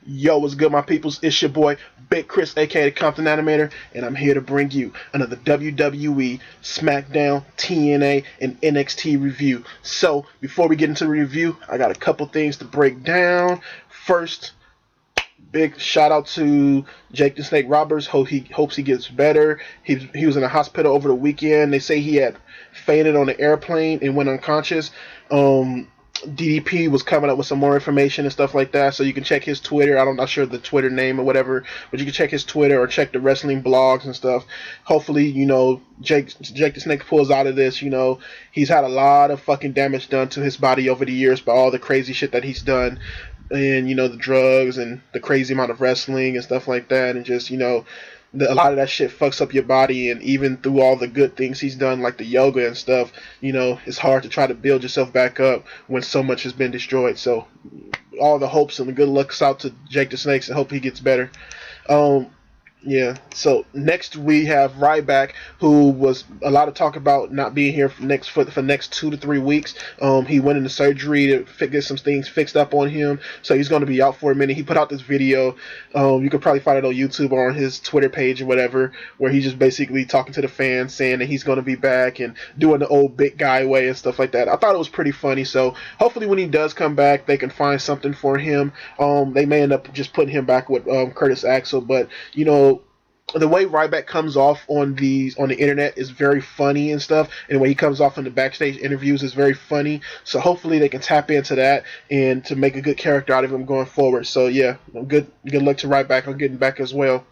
Yo, what's good, my peoples? It's your boy, Big Chris, aka the Compton Animator, and I'm here to bring you another WWE SmackDown, TNA, and NXT review. So, before we get into the review, I got a couple things to break down. First, big shout out to Jake the Snake Roberts. Hopes he gets better. He was in a hospital over the weekend. They say he had fainted on the airplane and went unconscious. DDP was coming up with some more information and stuff like that, so you can check his Twitter. I'm not sure the Twitter name or whatever, but you can check his Twitter or check the wrestling blogs and stuff. Hopefully, Jake the Snake pulls out of this. He's had a lot of fucking damage done to his body over the years by all the crazy shit that he's done, and the drugs and the crazy amount of wrestling and stuff like that, and just a lot of that shit fucks up your body. And even through all the good things he's done, like the yoga and stuff, it's hard to try to build yourself back up when so much has been destroyed. So all the hopes and the good lucks out to Jake the Snakes, and hope he gets better. Yeah. So next we have Ryback, who was a lot of talk about not being here for next 2 to 3 weeks. He went into surgery to get some things fixed up on him, so he's going to be out for a minute. He put out this video. You could probably find it on YouTube or on his Twitter page or whatever, where he's just basically talking to the fans, saying that he's going to be back and doing the old big guy way and stuff like that. I thought it was pretty funny. So hopefully when he does come back, they can find something for him. They may end up just putting him back with Curtis Axel, but the way Ryback comes off on the internet is very funny and stuff, and the way he comes off in the backstage interviews is very funny. So hopefully they can tap into that and to make a good character out of him going forward. So yeah, good luck to Ryback on getting back as well.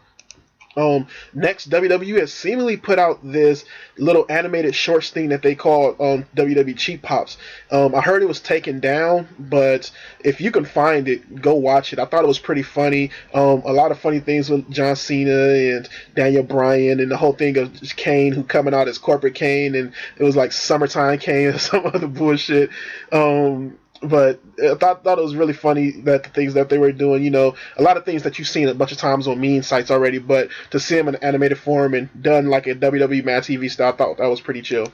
Next, WWE has seemingly put out this little animated shorts thing that they call WWE Cheap Pops. I heard it was taken down, but if you can find it, go watch it. I thought it was pretty funny. A lot of funny things with John Cena and Daniel Bryan, and the whole thing of Kane, who coming out as corporate Kane, and it was like summertime Kane or some other bullshit. But I thought it was really funny that the things that they were doing, a lot of things that you've seen a bunch of times on meme sites already, but to see them in animated form and done like a WWE Mad TV style, I thought that was pretty chill.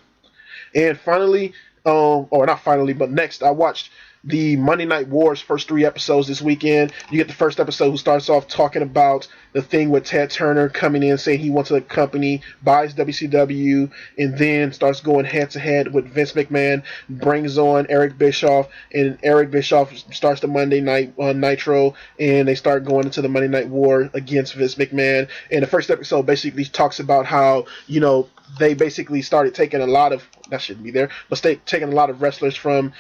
And finally, or not finally, but next, I watched the Monday Night Wars first 3 episodes this weekend. You get the first episode, who starts off talking about the thing with Ted Turner coming in saying he wants a company, buys WCW, and then starts going head to head with Vince McMahon, brings on Eric Bischoff, and Eric Bischoff starts the Monday Night on Nitro, and they start going into the Monday Night War against Vince McMahon. And the first episode basically talks about how, they basically started taking a lot of, that shouldn't be there, but taking a lot of wrestlers from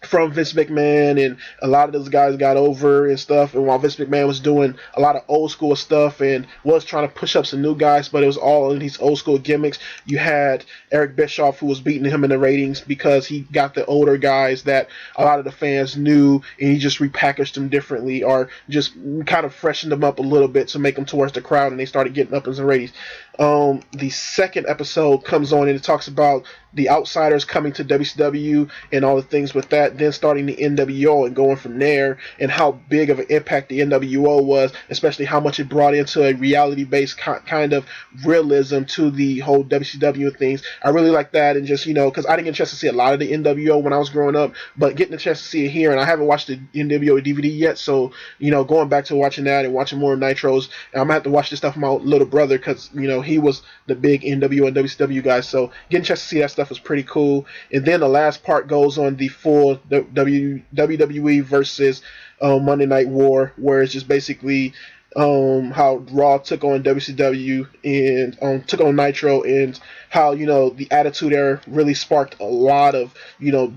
Vince McMahon, and a lot of those guys got over and stuff. And while Vince McMahon was doing a lot of old school stuff and was trying to push up some new guys, but it was all in these old school gimmicks, you had Eric Bischoff, who was beating him in the ratings because he got the older guys that a lot of the fans knew, and he just repackaged them differently, or just kind of freshened them up a little bit to make them towards the crowd, and they started getting up in the ratings. The second episode comes on and it talks about the outsiders coming to WCW and all the things with that, then starting the NWO and going from there, and how big of an impact the NWO was, especially how much it brought into a reality-based kind of realism to the whole WCW things. I really like that, and just, because I didn't get a chance to see a lot of the NWO when I was growing up, but getting a chance to see it here, and I haven't watched the NWO DVD yet, so, going back to watching that and watching more Nitros, and I'm going to have to watch this stuff with my little brother, because, he was the big NWO and WCW guy, so getting a chance to see that stuff was pretty cool. And then the last part goes on the full WWE versus Monday Night War, where it's just basically how Raw took on WCW and took on Nitro, and how the Attitude Era really sparked a lot of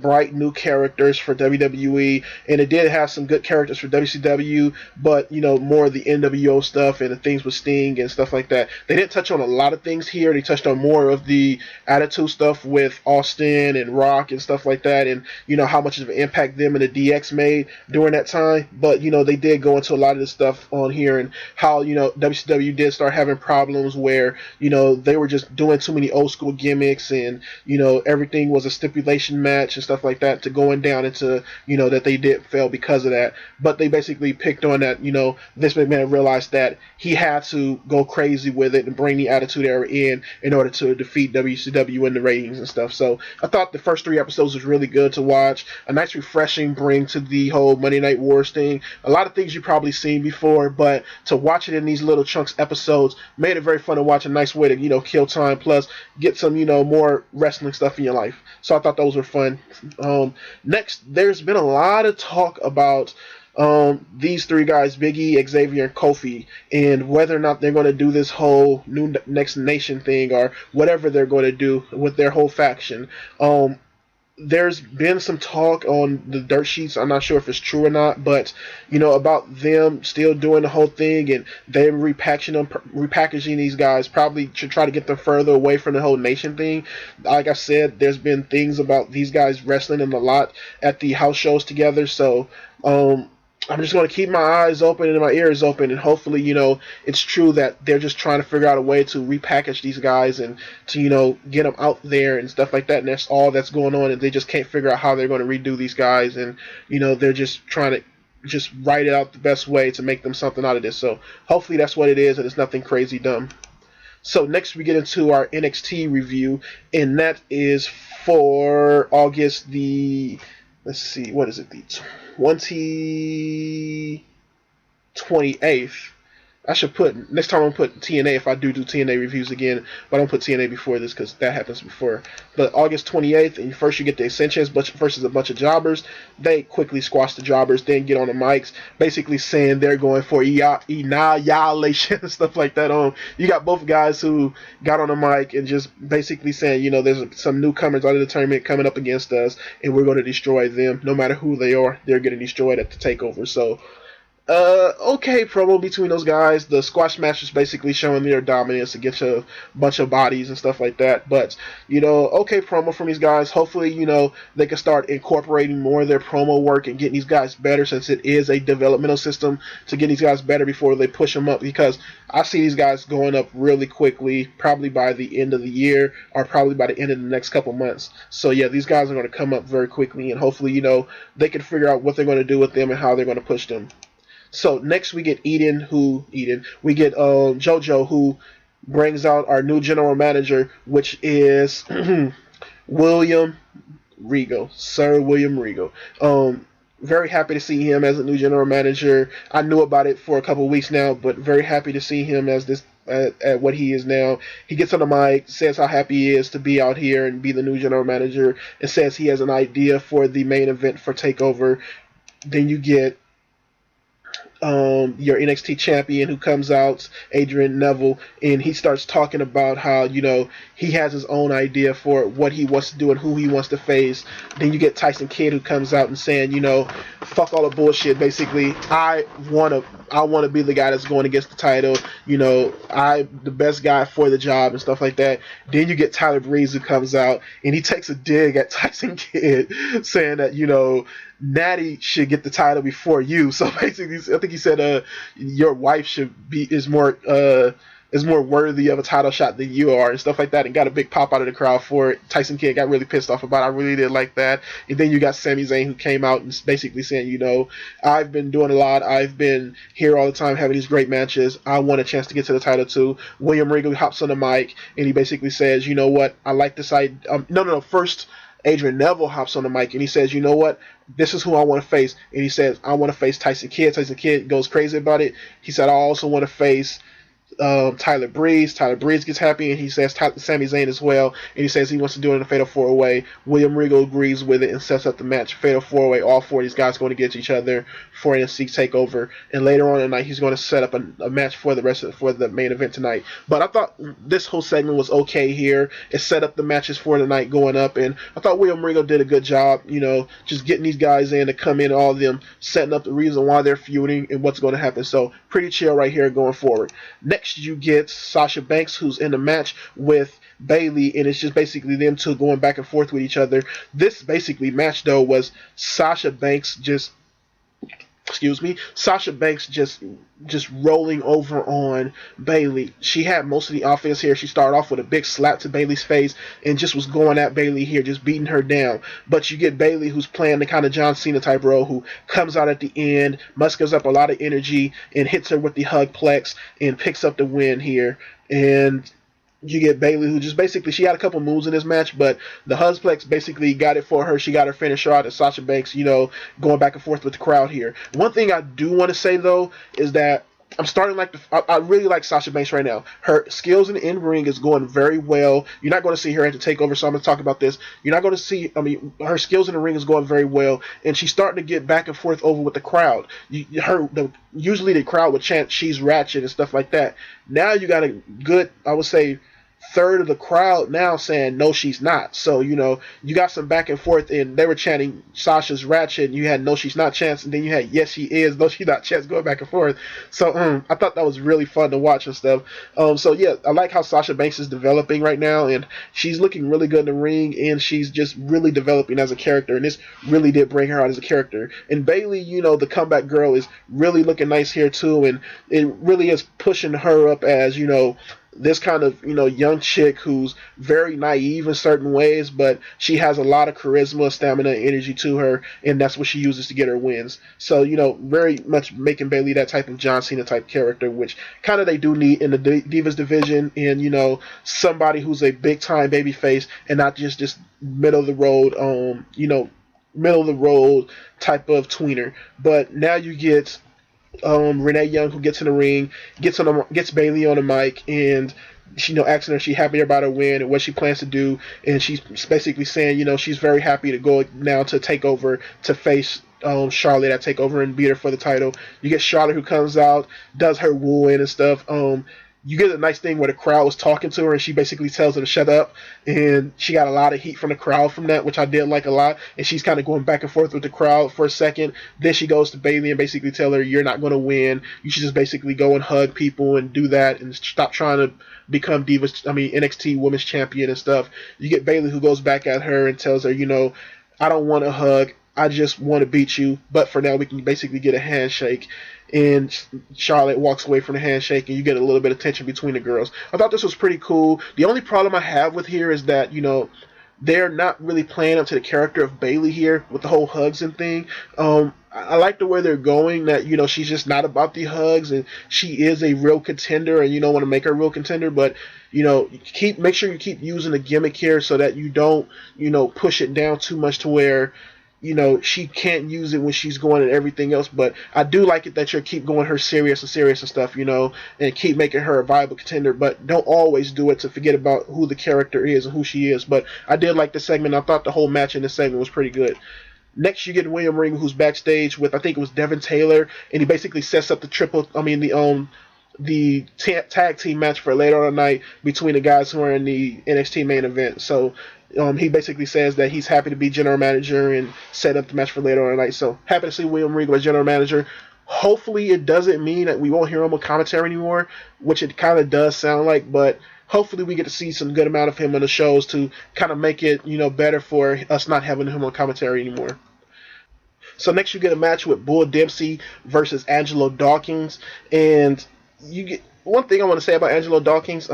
bright new characters for WWE, and it did have some good characters for WCW, but more of the NWO stuff and the things with Sting and stuff like that. They didn't touch on a lot of things here. They touched on more of the Attitude stuff with Austin and Rock and stuff like that, and how much of an impact them and the DX made during that time. But they did go into a lot of this stuff on here, and how, WCW did start having problems where, they were just doing too many old school gimmicks, and, everything was a stipulation match and stuff like that, to going down into, that they did fail because of that. But they basically picked on that, Vince McMahon realized that he had to go crazy with it and bring the Attitude Era in order to defeat WCW in the ratings and stuff. So I thought the first 3 episodes was really good to watch. A nice refreshing bring to the whole Monday Night Wars thing. A lot of things you've probably seen before, but to watch it in these little chunks episodes made it very fun to watch. A nice way to, kill time, plus get some, more wrestling stuff in your life. So I thought those were fun. Next, there's been a lot of talk about these 3 guys, Big E, Xavier, and Kofi, and whether or not they're going to do this whole new Next Nation thing or whatever they're going to do with their whole faction. There's been some talk on the dirt sheets. I'm not sure if it's true or not, but about them still doing the whole thing, and they're repackaging these guys, probably to try to get them further away from the whole nation thing. Like I said, there's been things about these guys wrestling in a lot at the house shows together, so I'm just going to keep my eyes open and my ears open, and hopefully, it's true that they're just trying to figure out a way to repackage these guys and to, get them out there and stuff like that. And that's all that's going on, and they just can't figure out how they're going to redo these guys. And, they're just trying to just write it out the best way to make them something out of this. So hopefully that's what it is, and it's nothing crazy dumb. So next we get into our NXT review, and that is for August the... Let's see, what is it? The 28th. I should put, next time I'm going to put TNA if I do TNA reviews again, but I don't put TNA before this because that happens before. But August 28th, and first you get the Ascensions versus a bunch of jobbers. They quickly squash the jobbers, then get on the mics, basically saying they're going for annihilation and stuff like that. You got both guys who got on the mic and just basically saying, there's some newcomers out of the tournament coming up against us, and we're going to destroy them. No matter who they are, they're getting destroyed at the takeover. So, okay promo between those guys. The squash match is basically showing their dominance against a bunch of bodies and stuff like that. But, okay promo from these guys. Hopefully, they can start incorporating more of their promo work and getting these guys better, since it is a developmental system to get these guys better before they push them up, because I see these guys going up really quickly, probably by the end of the year or probably by the end of the next couple months. So, yeah, these guys are going to come up very quickly, and hopefully, they can figure out what they're going to do with them and how they're going to push them. So next we get we get JoJo, who brings out our new general manager, which is William Regal, Sir William Regal. Very happy to see him as a new general manager. I knew about it for a couple of weeks now, but very happy to see him as this at what he is now. He gets on the mic, says how happy he is to be out here and be the new general manager, and says he has an idea for the main event for TakeOver. Then you get your NXT champion who comes out, Adrian Neville, and he starts talking about how, he has his own idea for what he wants to do and who he wants to face. Then you get Tyson Kidd, who comes out and saying, fuck all the bullshit. Basically, I want to be the guy that's going against the title. I'm the best guy for the job and stuff like that. Then you get Tyler Breeze, who comes out and he takes a dig at Tyson Kidd, saying that, Natty should get the title before you. So basically, I think he said, your wife is more worthy of a title shot than you are, and stuff like that, and got a big pop out of the crowd for it. Tyson Kidd got really pissed off about it. I really did like that. And then you got Sami Zayn, who came out and basically saying, I've been doing a lot. I've been here all the time having these great matches. I want a chance to get to the title too. William Regal hops on the mic and he basically says, you know what, I like this idea. First Adrian Neville hops on the mic and he says, you know what, this is who I want to face. And he says, I want to face Tyson Kidd. Tyson Kidd goes crazy about it. He said, I also want to face Tyler Breeze. Tyler Breeze gets happy and he says Sami Zayn as well, and he says he wants to do it in a Fatal 4-Way. William Regal agrees with it and sets up the match, Fatal 4-Way. All four of these guys going to get each other for NXT TakeOver, and later on in the night he's going to set up a match for the main event tonight. But I thought this whole segment was okay here. It set up the matches for the night going up, and I thought William Regal did a good job, just getting these guys in to come in, all of them setting up the reason why they're feuding and what's going to happen. So pretty chill right here going forward. Next you get Sasha Banks, who's in the match with Bayley, and it's just basically them two going back and forth with each other. This basically match though was Sasha Banks just excuse me, Sasha Banks just rolling over on Bayley. She had most of the offense here. She started off with a big slap to Bayley's face and just was going at Bayley here, just beating her down. But you get Bayley, who's playing the kind of John Cena type role, who comes out at the end, musters up a lot of energy and hits her with the hugplex and picks up the win here. And you get Bayley, who just basically, she had a couple moves in this match, but the Huzplex basically got it for her. She got her finisher out, and Sasha Banks, going back and forth with the crowd here. One thing I do want to say, though, is that I'm starting I really like Sasha Banks right now. Her skills in the in-ring is going very well. You're not going to see her at the takeover, so I'm going to talk about this. You're not going to see, her skills in the ring is going very well, and she's starting to get back and forth over with the crowd. Usually the crowd would chant, "She's ratchet," and stuff like that. Now you got a good, I would say, third of the crowd now saying, "No, she's not." So, you got some back and forth, and they were chanting Sasha's ratchet, and you had "No, she's not" chants, and then you had "Yes, she is," "No, she's not" chants going back and forth. So I thought that was really fun to watch and stuff. So yeah, I like how Sasha Banks is developing right now, and she's looking really good in the ring, and she's just really developing as a character, and this really did bring her out as a character. And Bayley, the comeback girl, is really looking nice here too, and it really is pushing her up as, this kind of, young chick who's very naive in certain ways, but she has a lot of charisma, stamina, and energy to her, and that's what she uses to get her wins. So, very much making Bayley that type of John Cena type character, which kind of they do need in the Divas division, and, somebody who's a big time baby face and not just this middle of the road, middle of the road type of tweener. But now you get Renee Young, who gets in the ring, gets Bayley on the mic, and asking her if she's happy about her win and what she plans to do, and she's basically saying, she's very happy to go now to TakeOver to face Charlotte at TakeOver and beat her for the title. You get Charlotte, who comes out, does her wooing and stuff. You get a nice thing where the crowd was talking to her, and she basically tells her to shut up, and she got a lot of heat from the crowd from that, which I did like a lot, and she's kind of going back and forth with the crowd for a second. Then she goes to Bayley and basically tell her, "You're not going to win. You should just basically go and hug people and do that and stop trying to become NXT Women's Champion and stuff." You get Bayley, who goes back at her and tells her, "I don't want a hug. I just want to beat you, but for now we can basically get a handshake." And Charlotte walks away from the handshake, and you get a little bit of tension between the girls. I thought this was pretty cool. The only problem I have with here is that, they're not really playing up to the character of Bayley here with the whole hugs and thing. I like the way they're going, that, she's just not about the hugs, and she is a real contender, and you don't want to make her a real contender, but, make sure you keep using the gimmick here so that you don't, push it down too much to where, she can't use it when she's going and everything else. But I do like it that you keep going her serious and stuff, and keep making her a viable contender, but don't always do it to forget about who the character is and who she is. But I did like the segment. I thought the whole match in this segment was pretty good. Next, you get William Regal, who's backstage with, I think it was Devin Taylor, and he basically sets up the tag team match for later on the night between the guys who are in the NXT main event. So he basically says that he's happy to be general manager and set up the match for later on the night. So happy to see William Regal as general manager. Hopefully it doesn't mean that we won't hear him on commentary anymore, which it kind of does sound like, but hopefully we get to see some good amount of him on the shows to kind of make it, better for us not having him on commentary anymore. So next you get a match with Bull Dempsey versus Angelo Dawkins, and you get one thing I want to say about Angelo Dawkins.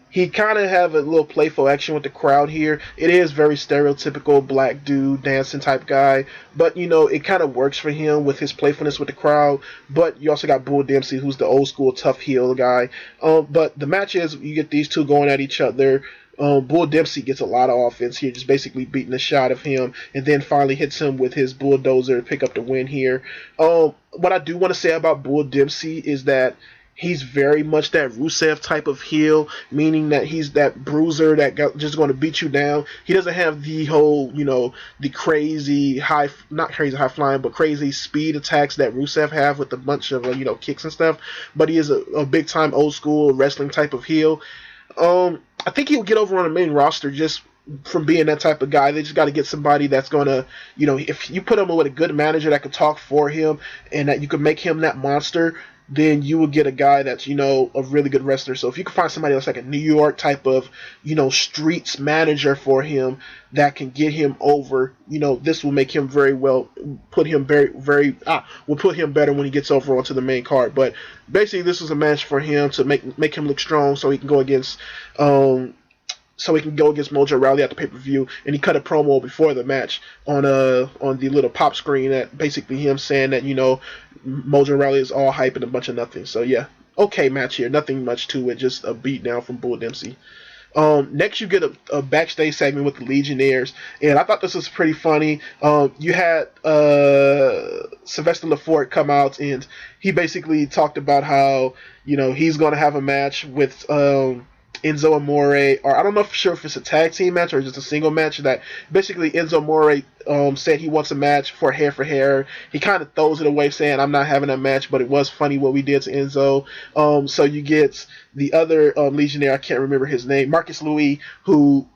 He kind of have a little playful action with the crowd here. It is very stereotypical black dude dancing type guy, but it kind of works for him with his playfulness with the crowd. But you also got Bull Dempsey, who's the old school tough heel guy. But the match is, you get these two going at each other. Bull Dempsey gets a lot of offense here, just basically beating the shot of him, and then finally hits him with his bulldozer to pick up the win here. What I do want to say about Bull Dempsey is that he's very much that Rusev type of heel, meaning that he's that bruiser that just going to beat you down. He doesn't have the whole, the crazy not crazy high flying, but crazy speed attacks that Rusev have with a bunch of, kicks and stuff. But he is a big time old school wrestling type of heel. I think he'll get over on the main roster just from being that type of guy. They just got to get somebody that's going to, if you put him with a good manager that could talk for him and that you could make him that monster, then you will get a guy that's, a really good wrestler. So if you can find somebody that's like a New York type of, streets manager for him that can get him over, this will make him put him will put him better when he gets over onto the main card. But basically, this is a match for him to make him look strong, so he can go against, Mojo Rawley at the pay-per-view, and he cut a promo before the match on the little pop screen, that basically him saying that, Mojo Rawley is all hype and a bunch of nothing. So yeah, okay match here, nothing much to it, just a beat down from Bull Dempsey. Next, you get a backstage segment with the Legionnaires, and I thought this was pretty funny. You had Sylvester LaForte come out, and he basically talked about how he's going to have a match with Enzo Amore, or I don't know for sure if it's a tag team match or just a single match. That basically Enzo Amore said he wants a match for hair. He kind of throws it away saying, I'm not having a match, but it was funny what we did to Enzo. So you get the other Legionnaire, I can't remember his name, Marcus Louis, who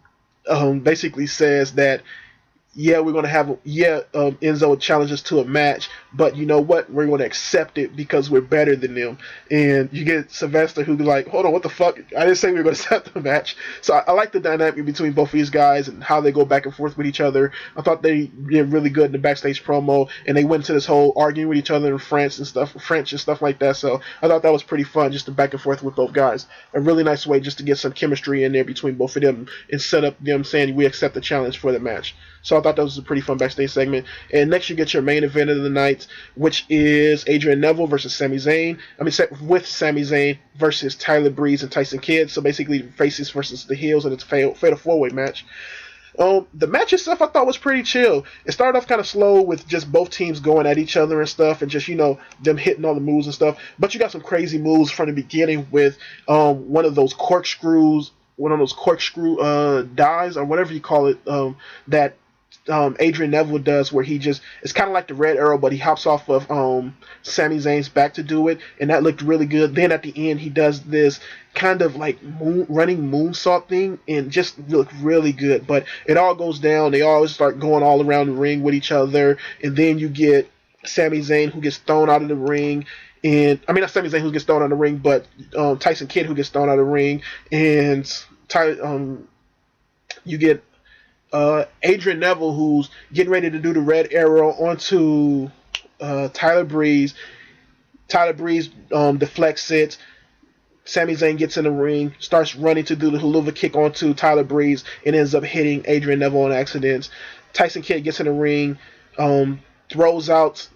basically says that we're going to have Enzo challenge us to a match, but you know what? We're going to accept it because we're better than them. And you get Sylvester, who's like, hold on, what the fuck? I didn't say we were going to accept the match. So I like the dynamic between both of these guys and how they go back and forth with each other. I thought they did really good in the backstage promo, and they went to this whole arguing with each other in French and stuff like that. So I thought that was pretty fun, just to back and forth with both guys. A really nice way just to get some chemistry in there between both of them and set up them saying we accept the challenge for the match. So I thought that was a pretty fun backstage segment. And next you get your main event of the night, which is Adrian Neville versus Sami Zayn. With Sami Zayn versus Tyler Breeze and Tyson Kidd. So basically faces versus the heels, and it's a fatal four-way match. The match itself I thought was pretty chill. It started off kind of slow with just both teams going at each other and stuff, and just them hitting all the moves and stuff. But you got some crazy moves from the beginning with one of those corkscrew dives, or whatever you call it, that Adrian Neville does, where it's kind of like the Red Arrow, but he hops off of Sami Zayn's back to do it, and that looked really good. Then at the end, he does this kind of like running moonsault thing, and just looked really good. But it all goes down. They always start going all around the ring with each other, and then you get Sami Zayn, who gets thrown out of the ring. And I mean, not Sami Zayn who gets thrown out of the ring, but Tyson Kidd who gets thrown out of the ring, and you get Adrian Neville, who's getting ready to do the Red Arrow onto Tyler Breeze. Tyler Breeze deflects it. Sami Zayn gets in the ring, starts running to do the Helluva Kick onto Tyler Breeze, and ends up hitting Adrian Neville on accident. Tyson Kidd gets in the ring, throws out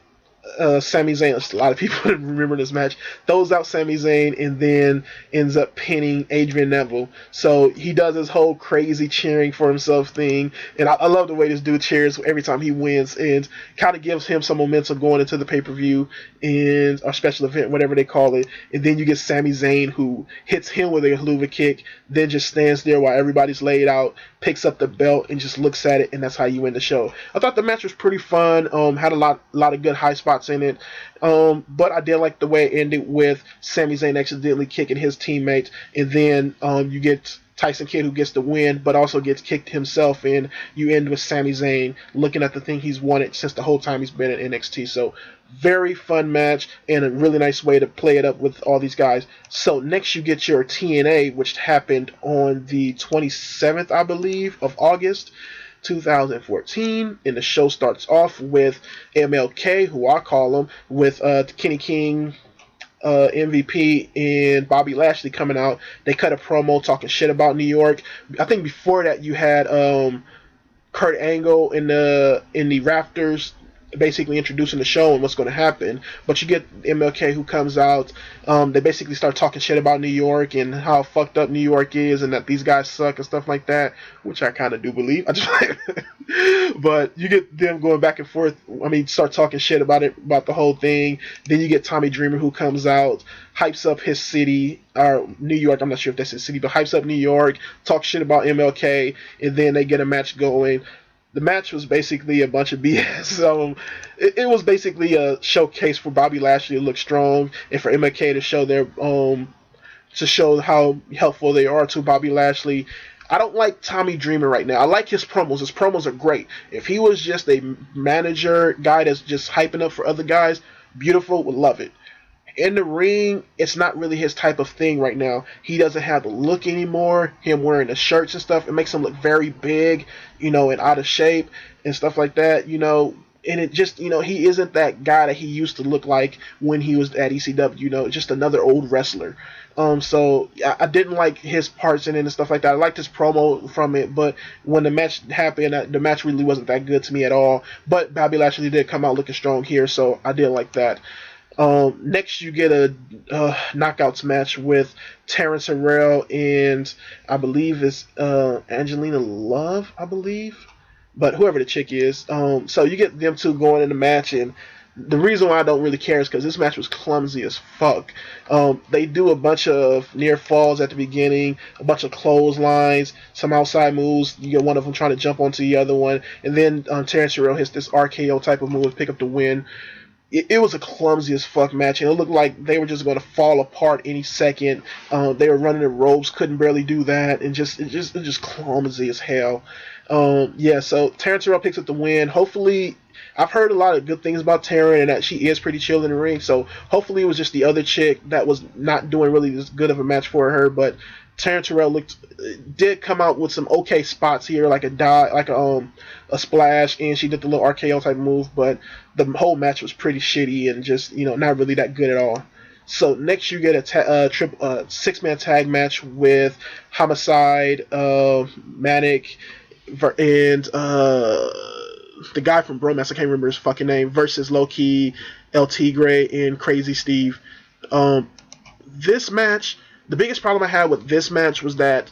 Sami Zayn. A lot of people remember this match. Throws out Sami Zayn, and then ends up pinning Adrian Neville. So he does his whole crazy cheering for himself thing, and I love the way this dude cheers every time he wins, and kind of gives him some momentum going into the pay-per-view and our special event, whatever they call it. And then you get Sami Zayn, who hits him with a Helluva Kick, then just stands there while everybody's laid out, picks up the belt and just looks at it, and that's how you win the show. I thought the match was pretty fun. Had a lot of good high spots in it. But I did like the way it ended with Sami Zayn accidentally kicking his teammate, and then you get Tyson Kidd, who gets the win, but also gets kicked himself, and you end with Sami Zayn looking at the thing he's wanted since the whole time he's been in NXT. So very fun match, and a really nice way to play it up with all these guys. So next you get your TNA, which happened on the 27th, I believe, of August 2014, and the show starts off with MLK, who I call him, with Kenny King, MVP, and Bobby Lashley coming out. They cut a promo talking shit about New York. I think before that you had Kurt Angle in the rafters, basically introducing the show and what's going to happen. But you get MLK, who comes out. They basically start talking shit about New York and how fucked up New York is, and that these guys suck and stuff like that, which I kind of do believe. But you get them going back and forth. I mean, start talking shit about the whole thing. Then you get Tommy Dreamer, who comes out, hypes up his city, or New York. I'm not sure if that's his city, but hypes up New York, talks shit about MLK, and then they get a match going. The match was basically a bunch of BS. It was basically a showcase for Bobby Lashley to look strong, and for MLK to show how helpful they are to Bobby Lashley. I don't like Tommy Dreamer right now. I like his promos. His promos are great. If he was just a manager guy that's just hyping up for other guys, beautiful, would love it. In the ring, it's not really his type of thing right now. He doesn't have the look anymore. Him wearing the shirts and stuff, it makes him look very big, and out of shape and stuff like that, And it just, he isn't that guy that he used to look like when he was at ECW, just another old wrestler. So I didn't like his parts in it and stuff like that. I liked his promo from it, but when the match happened, the match really wasn't that good to me at all. But Bobby Lashley did come out looking strong here, so I did like that. Next, you get a knockouts match with Terrence Harrell and I believe it's Angelina Love, I believe, but whoever the chick is. So you get them two going in the match, and the reason why I don't really care is because this match was clumsy as fuck. They do a bunch of near falls at the beginning, a bunch of clotheslines, some outside moves. You get one of them trying to jump onto the other one, and then Terrence Harrell hits this RKO type of move to pick up the win. It was a clumsy as fuck match, and it looked like they were just going to fall apart any second. They were running the ropes, couldn't barely do that, and just clumsy as hell. So Terrence Harrell picks up the win. Hopefully, I've heard a lot of good things about Taryn and that she is pretty chill in the ring. So hopefully it was just the other chick that was not doing really as good of a match for her. But Terrence Harrell did come out with some okay spots here, like a dive, like a splash, and she did the little RKO type move. But the whole match was pretty shitty and just not really that good at all. So next you get a six-man tag match with Homicide, Manic, and the guy from Bromass, I can't remember his fucking name, versus Low-Key, El Tigre, and Crazy Steve. This match, the biggest problem I had with this match was that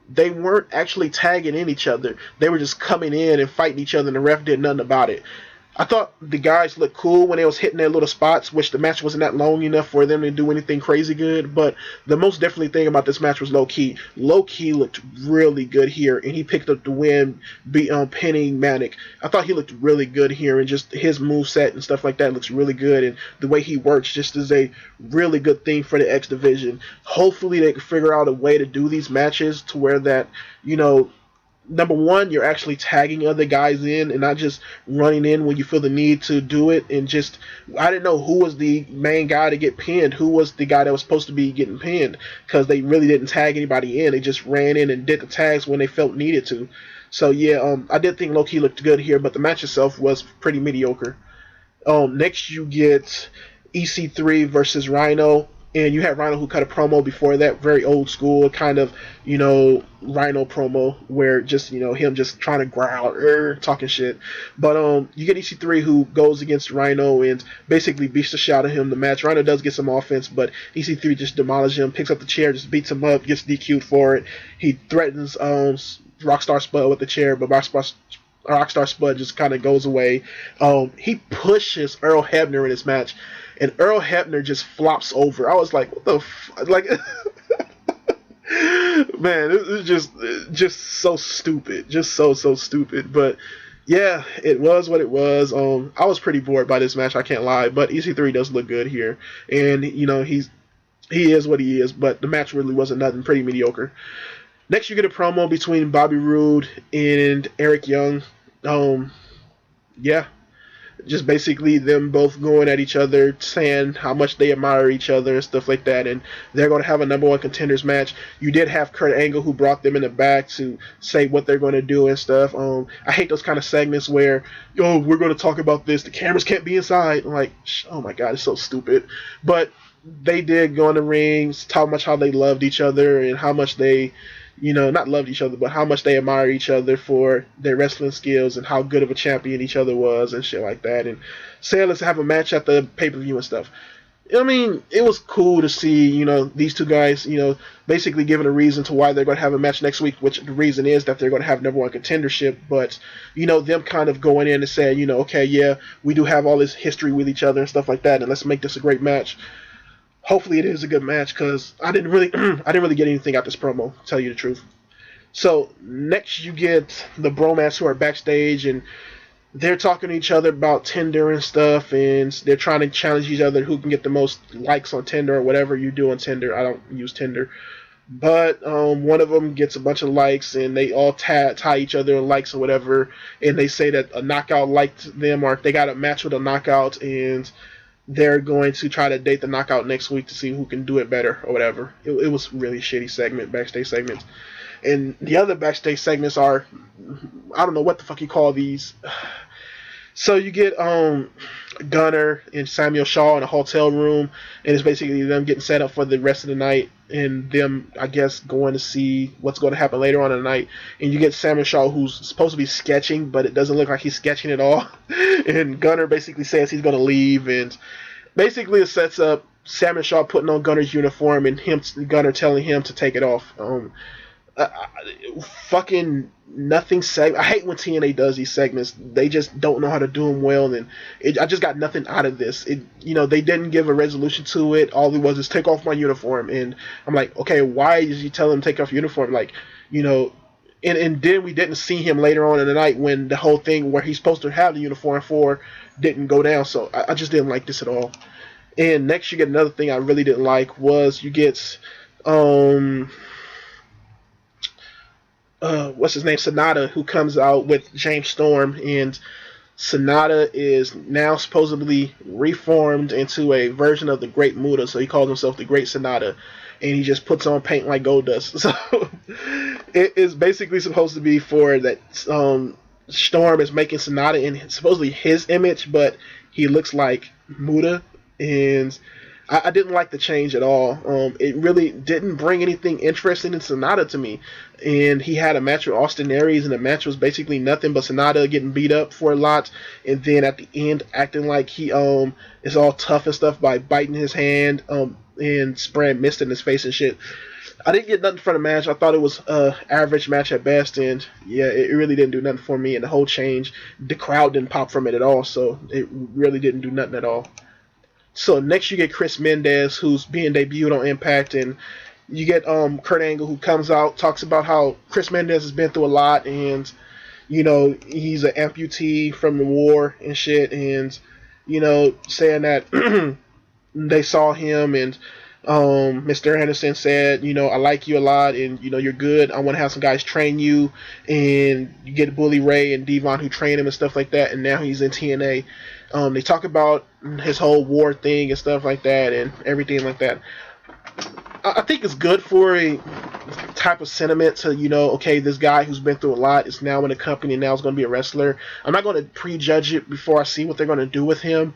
they weren't actually tagging in each other. They were just coming in and fighting each other, and the ref did nothing about it. I thought the guys looked cool when they was hitting their little spots, which the match wasn't that long enough for them to do anything crazy good. But the most definitely thing about this match was Low-Key. Low-Key looked really good here, and he picked up the win, pinning Manic. I thought he looked really good here, and just his moveset and stuff like that looks really good, and the way he works just is a really good thing for the X Division. Hopefully they can figure out a way to do these matches to where that, number one, you're actually tagging other guys in and not just running in when you feel the need to do it. And just, I didn't know who was the main guy to get pinned, who was the guy that was supposed to be getting pinned, because they really didn't tag anybody in. They just ran in and did the tags when they felt needed to. So yeah, I did think Low-Key looked good here, but the match itself was pretty mediocre. Next you get EC3 versus Rhino. And you had Rhino who cut a promo before that, very old school kind of, Rhino promo where just, him just trying to growl, talking shit. But you get EC3 who goes against Rhino and basically beats the shit out of him. The match, Rhino does get some offense, but EC3 just demolishes him, picks up the chair, just beats him up, gets DQ'd for it. He threatens Rockstar Spud with the chair, but Rockstar Spud just kind of goes away. He pushes Earl Hebner in this match, and Earl Hebner just flops over. I was like, what the like, man, it was just so stupid. Just so stupid. But yeah, it was what it was. I was pretty bored by this match, I can't lie. But EC3 does look good here. And, he is what he is. But the match really wasn't nothing, pretty mediocre. Next, you get a promo between Bobby Roode and Eric Young. Yeah. Just basically them both going at each other, saying how much they admire each other and stuff like that, and they're going to have a number one contenders match. You did have Kurt Angle who brought them in the back to say what they're going to do and stuff. I hate those kind of segments where, we're going to talk about this, the cameras can't be inside. I'm like, oh my god, it's so stupid. But they did go in the rings, talk much how they loved each other and how much they, not loved each other, but how much they admire each other for their wrestling skills and how good of a champion each other was and shit like that. And say, let's have a match at the pay-per-view and stuff. I mean, it was cool to see, these two guys, basically given a reason to why they're going to have a match next week, which the reason is that they're going to have number one contendership. But, them kind of going in and saying, okay, yeah, we do have all this history with each other and stuff like that, and let's make this a great match. Hopefully it is a good match, because I didn't really get anything out this promo, to tell you the truth. So next you get the Bromance who are backstage, and they're talking to each other about Tinder and stuff, and they're trying to challenge each other who can get the most likes on Tinder or whatever you do on Tinder. I don't use Tinder. But one of them gets a bunch of likes, and they all tie each other in likes or whatever, and they say that a knockout liked them, or they got a match with a knockout, and they're going to try to date the knockout next week to see who can do it better or whatever. It was really shitty backstage segments. And the other backstage segments are, I don't know what the fuck you call these. So you get Gunner and Samuel Shaw in a hotel room, and it's basically them getting set up for the rest of the night, and them, I guess, going to see what's going to happen later on in the night. And you get Samuel Shaw, who's supposed to be sketching, but it doesn't look like he's sketching at all. And Gunner basically says he's going to leave, and basically it sets up Samuel Shaw putting on Gunner's uniform and Gunner telling him to take it off. Fucking nothing I hate when TNA does these segments. They just don't know how to do them well, and I just got nothing out of this. They didn't give a resolution to it. All it was is take off my uniform, and I'm like, okay, why did you tell him to take off your uniform? Like, and then we didn't see him later on in the night when the whole thing where he's supposed to have the uniform for didn't go down. So I just didn't like this at all. And next you get another thing I really didn't like was you get what's his name, Sonata, who comes out with James Storm, and Sonata is now supposedly reformed into a version of the Great Muta, so he calls himself the Great Sonata, and he just puts on paint like gold dust. So it is basically supposed to be for that Storm is making Sonata in supposedly his image, but he looks like Muta, and I didn't like the change at all. It really didn't bring anything interesting in Sonata to me. And he had a match with Austin Aries, and the match was basically nothing but Sonata getting beat up for a lot, and then at the end acting like he is all tough and stuff by biting his hand and spraying mist in his face and shit. I didn't get nothing from the match. I thought it was an average match at best, and yeah, it really didn't do nothing for me. And the whole change, the crowd didn't pop from it at all, so it really didn't do nothing at all. So next you get Chris Mendes, who's being debuted on Impact, and you get Kurt Angle, who comes out, talks about how Chris Mendes has been through a lot, and he's an amputee from the war and shit, and saying that they saw him, and Mr. Anderson said, I like you a lot, and you're good. I want to have some guys train you, and you get Bully Ray and Devon who train him and stuff like that, and now he's in TNA. They talk about his whole war thing and stuff like that and everything like that. I think it's good for a type of sentiment to, okay, this guy who's been through a lot is now in the company and now is going to be a wrestler. I'm not going to prejudge it before I see what they're going to do with him,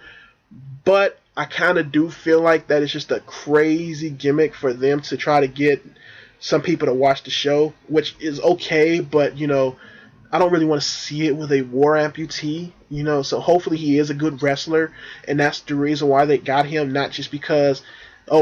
but I kind of do feel like that is just a crazy gimmick for them to try to get some people to watch the show, which is okay, but, I don't really want to see it with a war amputee, so hopefully he is a good wrestler, and that's the reason why they got him, not just because,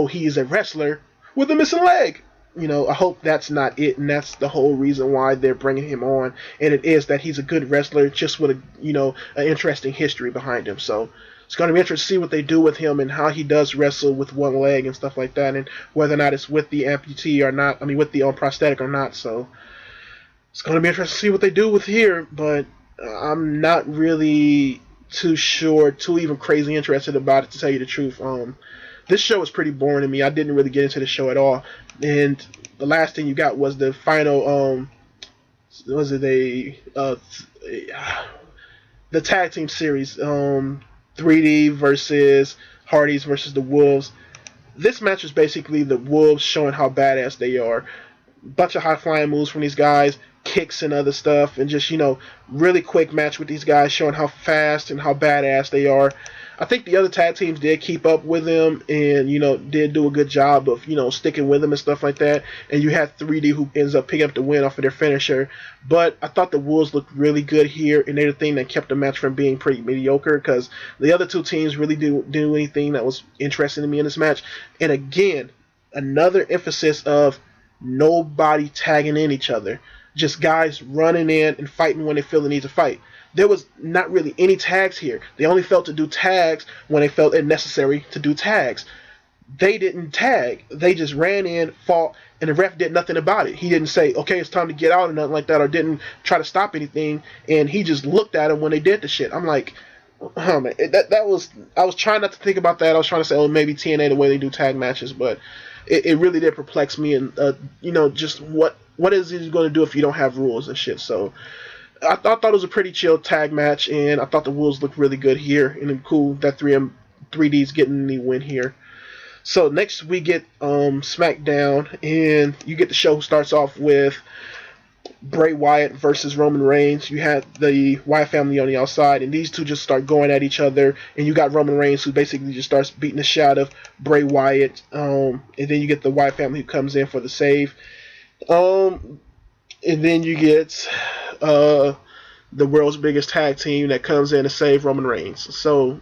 he is a wrestler with a missing leg. I hope that's not it, and that's the whole reason why they're bringing him on, and it is that he's a good wrestler just with an interesting history behind him. So it's going to be interesting to see what they do with him and how he does wrestle with one leg and stuff like that, and whether or not it's with the amputee or not, with the prosthetic or not. So it's going to be interesting to see what they do with here, but I'm not really too even crazy interested about it, to tell you the truth. This show was pretty boring to me. I didn't really get into the show at all. And the last thing you got was the final, the tag team series, 3D versus Hardys versus the Wolves. This match was basically the Wolves showing how badass they are. Bunch of high flying moves from these guys, kicks and other stuff, and just, really quick match with these guys showing how fast and how badass they are. I think the other tag teams did keep up with them and, did do a good job of, sticking with them and stuff like that. And you had 3D who ends up picking up the win off of their finisher. But I thought the Wolves looked really good here, and they're the thing that kept the match from being pretty mediocre, because the other two teams really didn't do anything that was interesting to me in this match. And again, another emphasis of nobody tagging in each other. Just guys running in and fighting when they feel the need to fight. There was not really any tags here. They only felt to do tags when they felt it necessary to do tags. They didn't tag. They just ran in, fought, and the ref did nothing about it. He didn't say, okay, it's time to get out or nothing like that, or didn't try to stop anything, and he just looked at them when they did the shit. I'm like, oh man, I was trying not to think about that. I was trying to say, oh, maybe TNA the way they do tag matches, but it really did perplex me, and just what is he going to do if you don't have rules and shit. So I thought it was a pretty chill tag match, and I thought the Wolves looked really good here, and cool that 3M 3D's getting the win here. So next we get SmackDown, and you get the show who starts off with Bray Wyatt versus Roman Reigns. You had the Wyatt family on the outside, and these two just start going at each other. And you got Roman Reigns, who basically just starts beating the shit out of Bray Wyatt. And then you get the Wyatt family who comes in for the save. And then you get the world's biggest tag team that comes in to save Roman Reigns. So,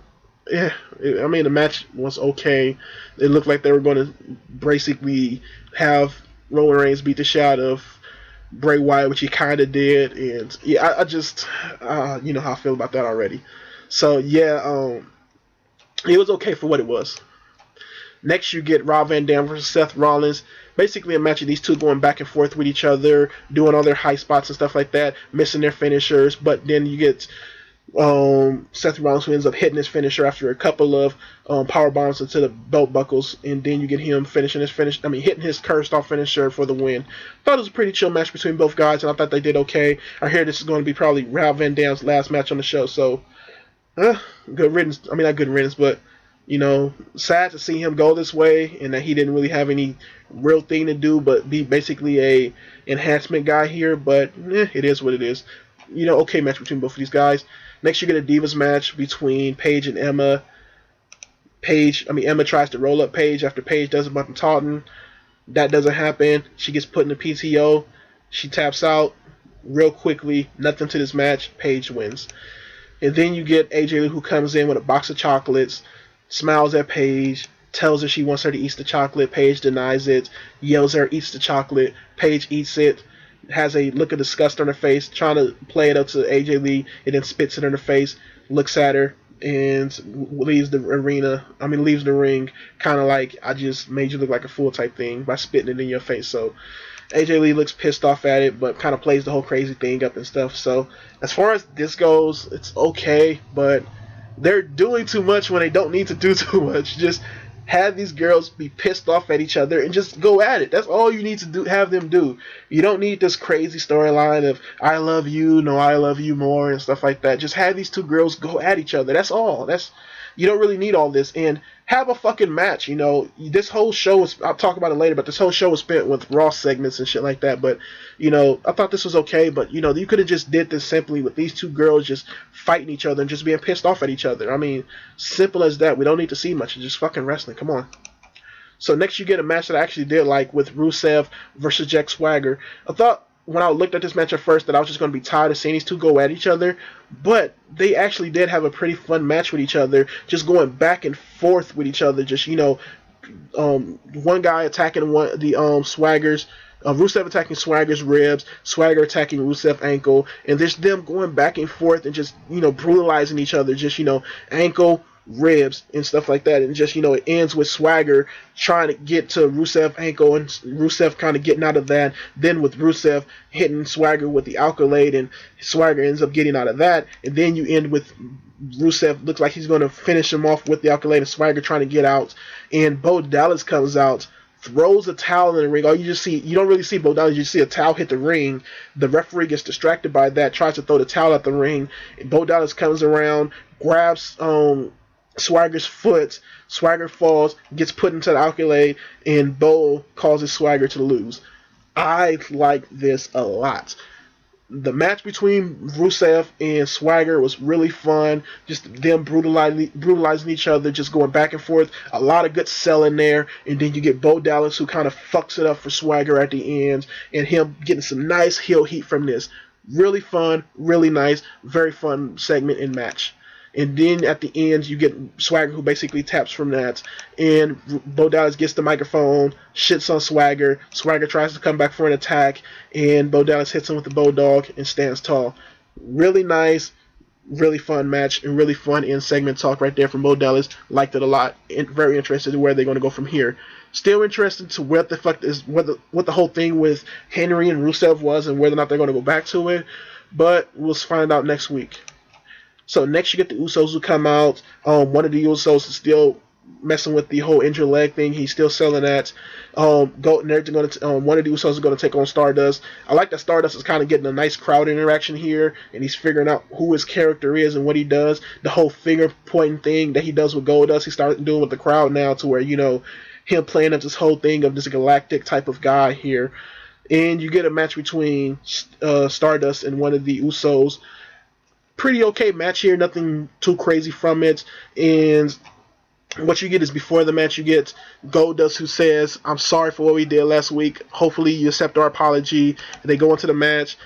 yeah, I mean, the match was okay. It looked like they were going to basically have Roman Reigns beat the shit out of Bray Wyatt, which he kind of did. And, yeah, I just, you know how I feel about that already. So, yeah, it was okay for what it was. Next, you get Rob Van Dam versus Seth Rollins. Basically, a match of these two going back and forth with each other, doing all their high spots and stuff like that, missing their finishers. But then you get Seth Rollins, who ends up hitting his finisher after a couple of power bombs into the belt buckles, and then you get him hitting his cursed off finisher for the win. Thought it was a pretty chill match between both guys, and I thought they did okay. I hear this is going to be probably Rob Van Dam's last match on the show, so good riddance. I mean, not good riddance, but you know, sad to see him go this way, and that he didn't really have any real thing to do but be basically a enhancement guy here. But it is what it is. You know, okay match between both of these guys. Next, you get a Divas match between Paige and Emma. Emma tries to roll up Paige after Paige does a bump and taunting. That doesn't happen. She gets put in the PTO. She taps out real quickly. Nothing to this match. Paige wins. And then you get AJ Lee, who comes in with a box of chocolates, smiles at Paige, tells her she wants her to eat the chocolate. Paige denies it, yells at her, eats the chocolate. Paige eats it, has a look of disgust on her face, trying to play it up to AJ Lee, and then spits it in her face, looks at her, and leaves the ring, kind of like, I just made you look like a fool type thing by spitting it in your face. So AJ Lee looks pissed off at it, but kind of plays the whole crazy thing up and stuff. So as far as this goes, it's okay, but they're doing too much when they don't need to do too much. Just have these girls be pissed off at each other and just go at it. That's all you need to do. Have them do. You don't need this crazy storyline of I love you, no, I love you more and stuff like that. Just have these two girls go at each other. That's all. You don't really need all this. And have a fucking match. You know, this whole show is, I'll talk about it later, but this whole show was spent with Raw segments and shit like that. But, you know, I thought this was okay, but, you know, you could have just did this simply with these two girls just fighting each other and just being pissed off at each other. I mean, simple as that. We don't need to see much. It's just fucking wrestling. Come on. So next you get a match that I actually did like with Rusev versus Jack Swagger. I thought when I looked at this match at first that I was just going to be tired of seeing these two go at each other, but they actually did have a pretty fun match with each other, just going back and forth with each other, just, you know, one guy attacking Swagger's, Rusev attacking Swagger's ribs, Swagger attacking Rusev ankle, and there's them going back and forth and just, you know, brutalizing each other, just, you know, ankle, ribs and stuff like that, and just, you know, it ends with Swagger trying to get to Rusev ankle and Rusev kind of getting out of that, then with Rusev hitting Swagger with the accolade and Swagger ends up getting out of that, and then you end with Rusev looks like he's going to finish him off with the accolade and Swagger trying to get out, and Bo Dallas comes out, throws a towel in the ring. You don't really see Bo Dallas, you see a towel hit the ring. The referee gets distracted by that, tries to throw the towel at the ring, and Bo Dallas comes around, grabs Swagger's foot, Swagger falls, gets put into the accolade, and Bo causes Swagger to lose. I like this a lot. The match between Rusev and Swagger was really fun. Just them brutalizing each other, just going back and forth. A lot of good selling there. And then you get Bo Dallas, who kind of fucks it up for Swagger at the end, and him getting some nice heel heat from this. Really fun, really nice, very fun segment and match. And then at the end, you get Swagger, who basically taps from that. And Bo Dallas gets the microphone, shits on Swagger. Swagger tries to come back for an attack. And Bo Dallas hits him with the Bulldog and stands tall. Really nice, really fun match. And really fun end segment talk right there from Bo Dallas. Liked it a lot. And very interested in where they're going to go from here. Still interested to what the whole thing with Henry and Rusev was and whether or not they're going to go back to it. But we'll find out next week. So next you get the Usos who come out. One of the Usos is still messing with the whole injured leg thing. He's still selling that. They're going to one of the Usos is going to take on Stardust. I like that Stardust is kind of getting a nice crowd interaction here, and he's figuring out who his character is and what he does. The whole finger pointing thing that he does with Goldust, he started doing with the crowd now, to where him playing up this whole thing of this galactic type of guy here. And you get a match between Stardust and one of the Usos. Pretty okay match here, nothing too crazy from it. And what you get is, before the match, you get Goldust, who says, "I'm sorry for what we did last week. Hopefully you accept our apology." And they go into the match.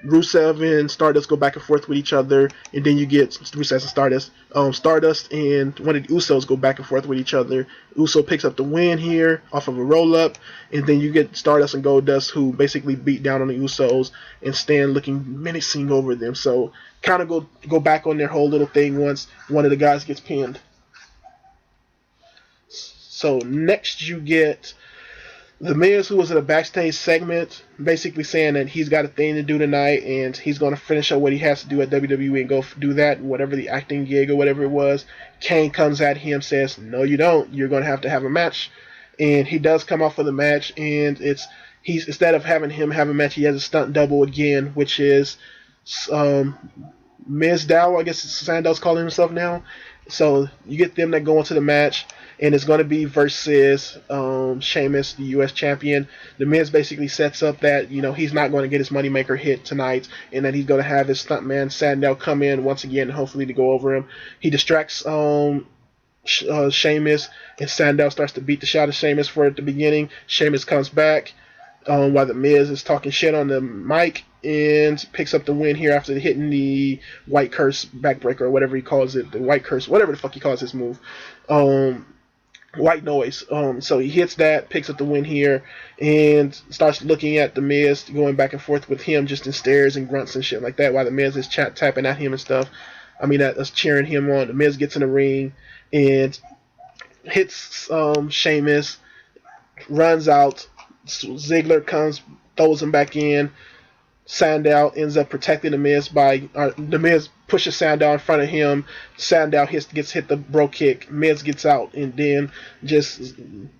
Rusev and Stardust go back and forth with each other, and then you get Rusev and Stardust and one of the Usos go back and forth with each other. Uso picks up the win here off of a roll-up, and then you get Stardust and Goldust, who basically beat down on the Usos and stand looking menacing over them. So kind of go back on their whole little thing once one of the guys gets pinned. So next you get The Miz, who was in a backstage segment, basically saying that he's got a thing to do tonight, and he's going to finish up what he has to do at WWE and go do that, whatever the acting gig or whatever it was. Kane comes at him, says, "No, you don't. You're going to have a match." And he does come out for the match, and he's instead of having him have a match, he has a stunt double again, which is Miz Dow, I guess Sandow's calling himself now. So you get them that go into the match, and it's going to be versus Sheamus, the U.S. champion. The Miz basically sets up that he's not going to get his moneymaker hit tonight, and that he's going to have his stuntman Sandow come in once again, hopefully to go over him. He distracts Sheamus, and Sandow starts to beat the shot of Sheamus for at the beginning. Sheamus comes back while the Miz is talking shit on the mic, and picks up the win here after hitting the White Curse backbreaker, or whatever he calls it, the White Curse, whatever the fuck he calls this move. White Noise. So he hits that, picks up the win here, and starts looking at the Miz, going back and forth with him, just in stares and grunts and shit like that, while the Miz is tapping at him and stuff. That's cheering him on. The Miz gets in the ring and hits Sheamus, runs out. Ziggler comes, throws him back in. Sandow ends up protecting the Miz the Miz pushes Sandow in front of him. Sandow gets hit the bro kick. Miz gets out, and then just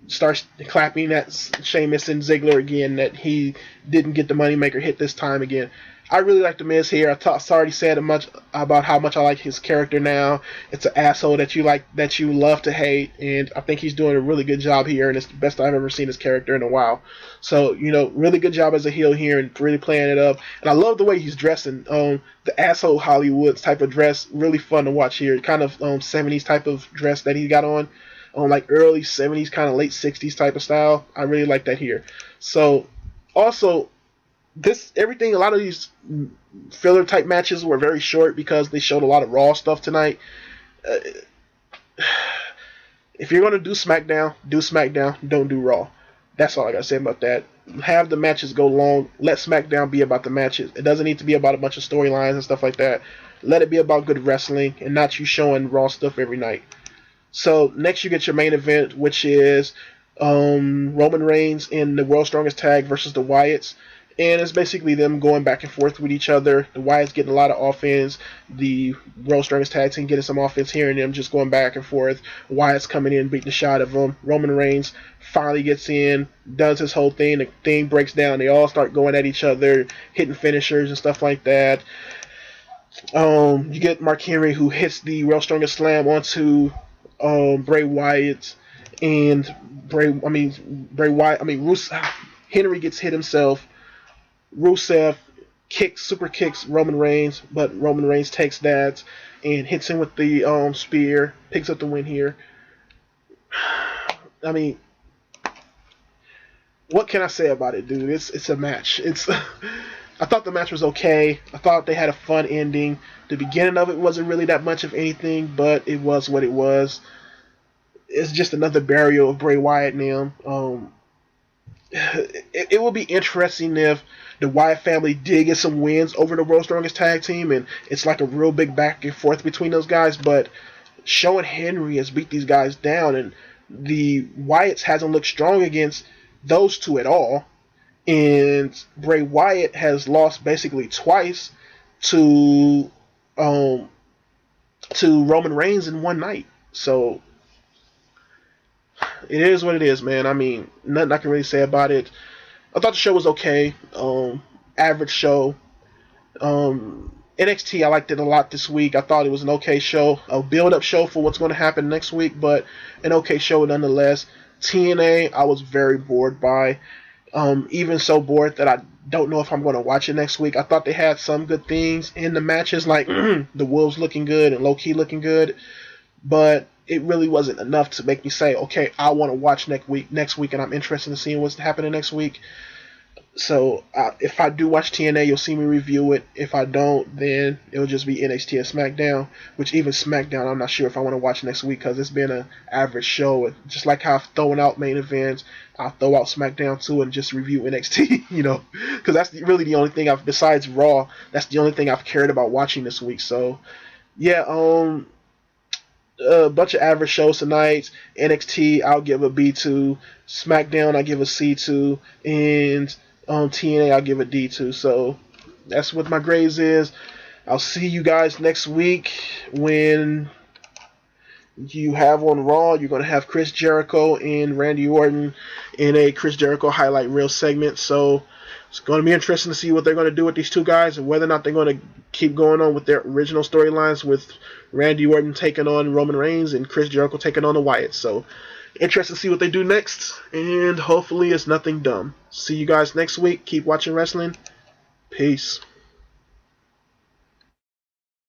starts clapping at Sheamus and Ziggler again that he didn't get the moneymaker hit this time again. I really like the Miz here. I already said much about how much I like his character now. It's an asshole that you love to hate, and I think he's doing a really good job here, and it's the best I've ever seen his character in a while. So, really good job as a heel here and really playing it up. And I love the way he's dressing. The asshole Hollywood type of dress, really fun to watch here. Kind of 70s type of dress that he got on. Like early 70s, kind of late 60s type of style. I really like that here. So, also, a lot of these filler type matches were very short because they showed a lot of Raw stuff tonight. If you're going to do SmackDown, don't do Raw. That's all I got to say about that. Have the matches go long. Let SmackDown be about the matches. It doesn't need to be about a bunch of storylines and stuff like that. Let it be about good wrestling and not you showing Raw stuff every night. So next you get your main event, which is Roman Reigns in the World's Strongest Tag versus the Wyatts. And it's basically them going back and forth with each other. The Wyatts getting a lot of offense. The World's Strongest Tag Team getting some offense here, and them just going back and forth. Wyatt's coming in, beating the shot of them. Roman Reigns finally gets in, does his whole thing. The thing breaks down. They all start going at each other, hitting finishers and stuff like that. You get Mark Henry, who hits the World's Strongest Slam onto Bray Wyatt. And Henry gets hit himself. Rusev super kicks Roman Reigns, but Roman Reigns takes that and hits him with the spear, picks up the win here. What can I say about it, dude? It's a match. I thought the match was okay. I thought they had a fun ending. The beginning of it wasn't really that much of anything, but it was what it was. It's just another burial of Bray Wyatt now. It will be interesting if the Wyatt family did get some wins over the World's Strongest Tag Team, and it's like a real big back and forth between those guys, but showing Henry has beat these guys down, and the Wyatts hasn't looked strong against those two at all, and Bray Wyatt has lost basically twice to Roman Reigns in one night. So it is what it is, man. I mean, nothing I can really say about it. I thought the show was okay. Average show. NXT, I liked it a lot this week. I thought it was an okay show, a build-up show for what's going to happen next week, but an okay show nonetheless. TNA, I was very bored by. Even so bored that I don't know if I'm going to watch it next week. I thought they had some good things in the matches, like the Wolves looking good and Low-Key looking good, but it really wasn't enough to make me say, okay, I want to watch next week, and I'm interested in seeing what's happening next week. So if I do watch TNA, you'll see me review it. If I don't, then it'll just be NXT and SmackDown, which even SmackDown, I'm not sure if I want to watch next week because it's been an average show. Just like how I've thrown out main events, I'll throw out SmackDown too and just review NXT, because that's really the only thing besides Raw, that's the only thing I've cared about watching this week. So, yeah, a bunch of average shows tonight. NXT, I'll give a B to. SmackDown, I'll give a C to. And TNA, I'll give a D to. So that's what my grades is. I'll see you guys next week when you have on Raw. You're going to have Chris Jericho and Randy Orton in a Chris Jericho highlight reel segment. So it's going to be interesting to see what they're going to do with these two guys and whether or not they're going to keep going on with their original storylines with Randy Orton taking on Roman Reigns and Chris Jericho taking on the Wyatt. So interested to see what they do next, and hopefully it's nothing dumb. See you guys next week. Keep watching wrestling. Peace.